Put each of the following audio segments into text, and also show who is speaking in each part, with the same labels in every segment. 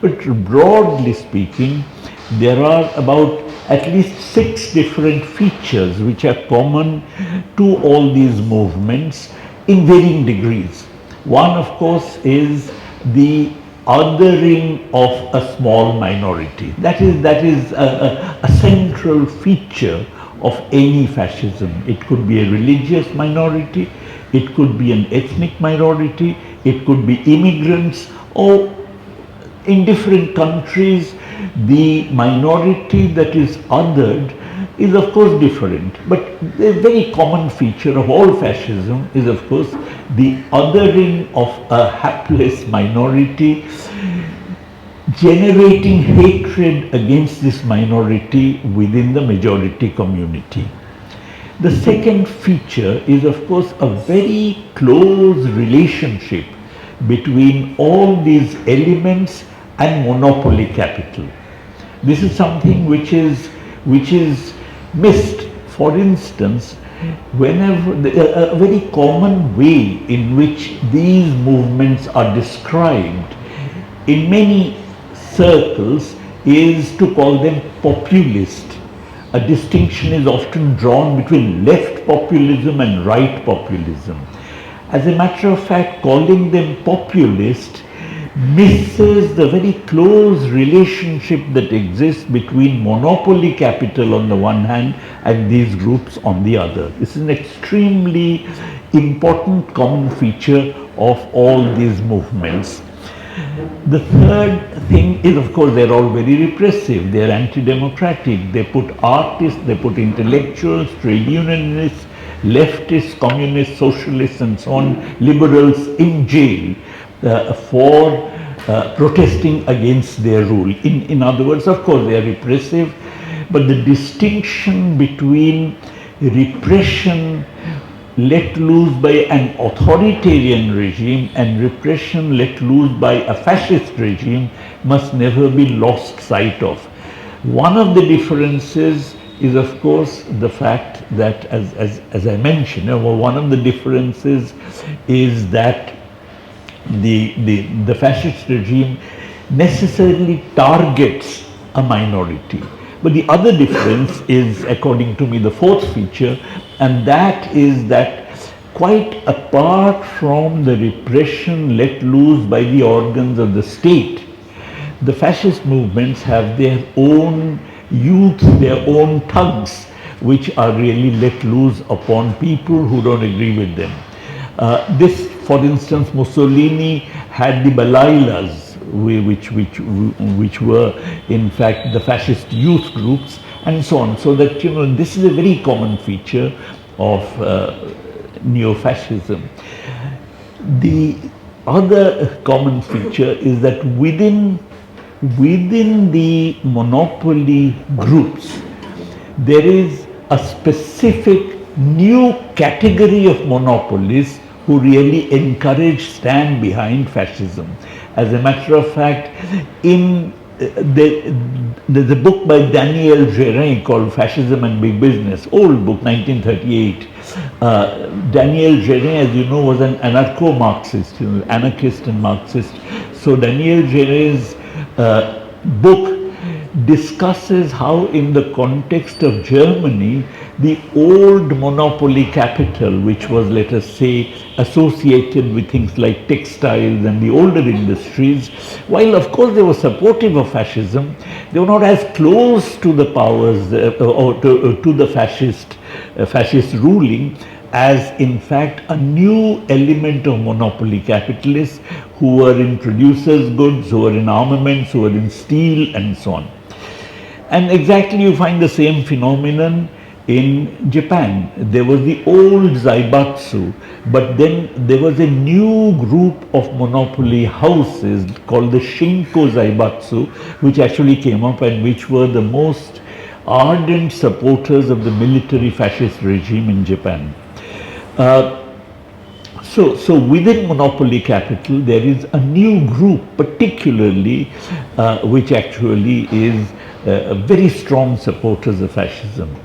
Speaker 1: But broadly speaking, there are about at least 6 different features which are common to all these movements in varying degrees. One, of course, is the othering of a small minority. That is a central feature of any fascism. It could be a religious minority, it could be an ethnic minority, it could be immigrants, or in different countries, the minority that is othered is of course different. But a very common feature of all fascism is of course the othering of a hapless minority, generating hatred against this minority within the majority community. The second feature is of course a very close relationship between all these elements and monopoly capital. This is something which is missed. For instance, whenever a very common way in which these movements are described in many circles is to call them populist. A distinction is often drawn between left populism and right populism. As a matter of fact, calling them populist misses the very close relationship that exists between monopoly capital on the one hand and these groups on the other. This is an extremely important common feature of all these movements. The third thing is, of course, they're all very repressive, they're anti-democratic, they put artists, they put intellectuals, trade unionists, leftists, communists, socialists and so on, liberals in jail for protesting against their rule. In other words, of course, they are repressive, but the distinction between repression let loose by an authoritarian regime and repression let loose by a fascist regime must never be lost sight of. One of the differences is, of course, the fact that, as I mentioned, one of the differences is that the fascist regime necessarily targets a minority. But the other difference is, according to me, the fourth feature, and that is that quite apart from the repression let loose by the organs of the state, the fascist movements have their own youth, their own thugs, which are really let loose upon people who don't agree with them. This, for instance, Mussolini had the Balailas, which were in fact the fascist youth groups and so on. So that, this is a very common feature of Neo-Fascism. The other common feature is that within the monopoly groups, there is a specific new category of monopolies who really encourage, stand behind fascism. As a matter of fact, in there's a book by Daniel Gérin called Fascism and Big Business, old book, 1938. Daniel Gérin, as you know, was an anarcho-Marxist, anarchist and Marxist. So Daniel Gérin's book discusses how, in the context of Germany, the old monopoly capital, which was, let us say, associated with things like textiles and the older industries, while of course they were supportive of fascism, they were not as close to the powers or to the fascist ruling as in fact a new element of monopoly capitalists who were in producers' goods, who were in armaments, who were in steel and so on. And exactly you find the same phenomenon in Japan. There was the old Zaibatsu, but then there was a new group of monopoly houses called the Shinko Zaibatsu, which actually came up and which were the most ardent supporters of the military fascist regime in Japan. So within monopoly capital, there is a new group, particularly which actually is very strong supporters of fascism.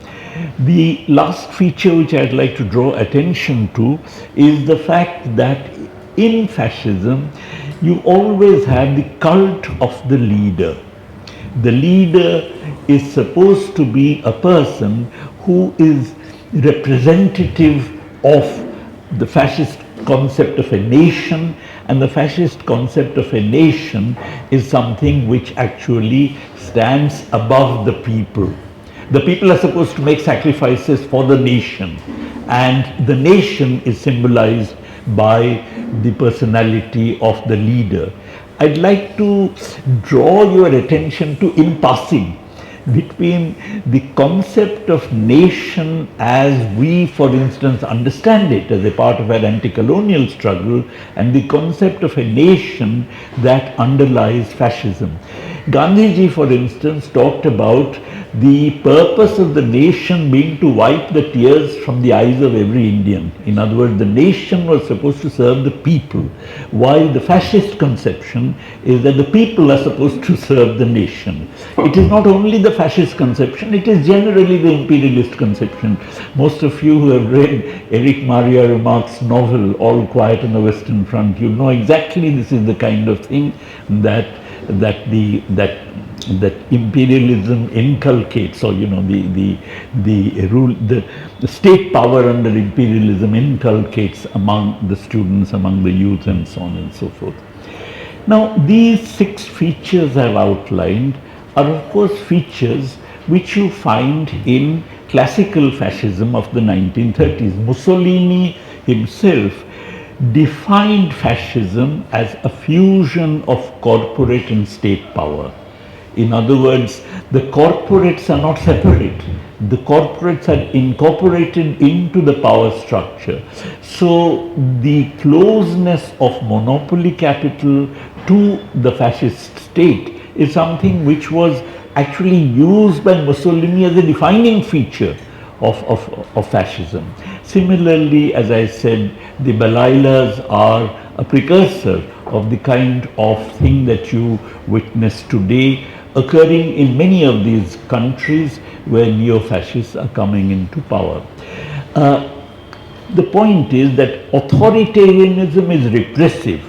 Speaker 1: The last feature which I'd like to draw attention to is the fact that in fascism, you always have the cult of the leader. The leader is supposed to be a person who is representative of the fascist concept of a nation, and the fascist concept of a nation is something which actually stands above the people. The people are supposed to make sacrifices for the nation, and the nation is symbolized by the personality of the leader. I'd like to draw your attention to, in passing, between the concept of nation as we, for instance, understand it as a part of our anti-colonial struggle, and the concept of a nation that underlies fascism. Gandhiji, for instance, talked about the purpose of the nation being to wipe the tears from the eyes of every Indian. In other words, the nation was supposed to serve the people, while the fascist conception is that the people are supposed to serve the nation. It is not only the fascist conception, it is generally the imperialist conception. Most of you who have read Eric Maria Remarque's novel, All Quiet on the Western Front, you know exactly this is the kind of thing that imperialism inculcates, or the state power under imperialism inculcates among the students, among the youth, and so on and so forth. Now, these 6 features I've outlined are of course features which you find in classical fascism of the 1930s. Mussolini himself defined fascism as a fusion of corporate and state power. In other words, the corporates are not separate. The corporates are incorporated into the power structure. So the closeness of monopoly capital to the fascist state is something which was actually used by Mussolini as a defining feature of fascism. Similarly, as I said, the Balailas are a precursor of the kind of thing that you witness today occurring in many of these countries where neo-fascists are coming into power. The point is that authoritarianism is repressive.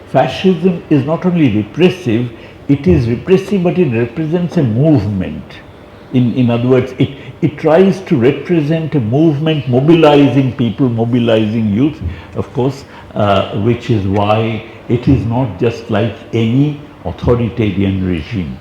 Speaker 1: Fascism is not only repressive, it is repressive, but it represents a movement. In other words, it tries to represent a movement mobilizing people, mobilizing youth, of course, which is why it is not just like any authoritarian regime.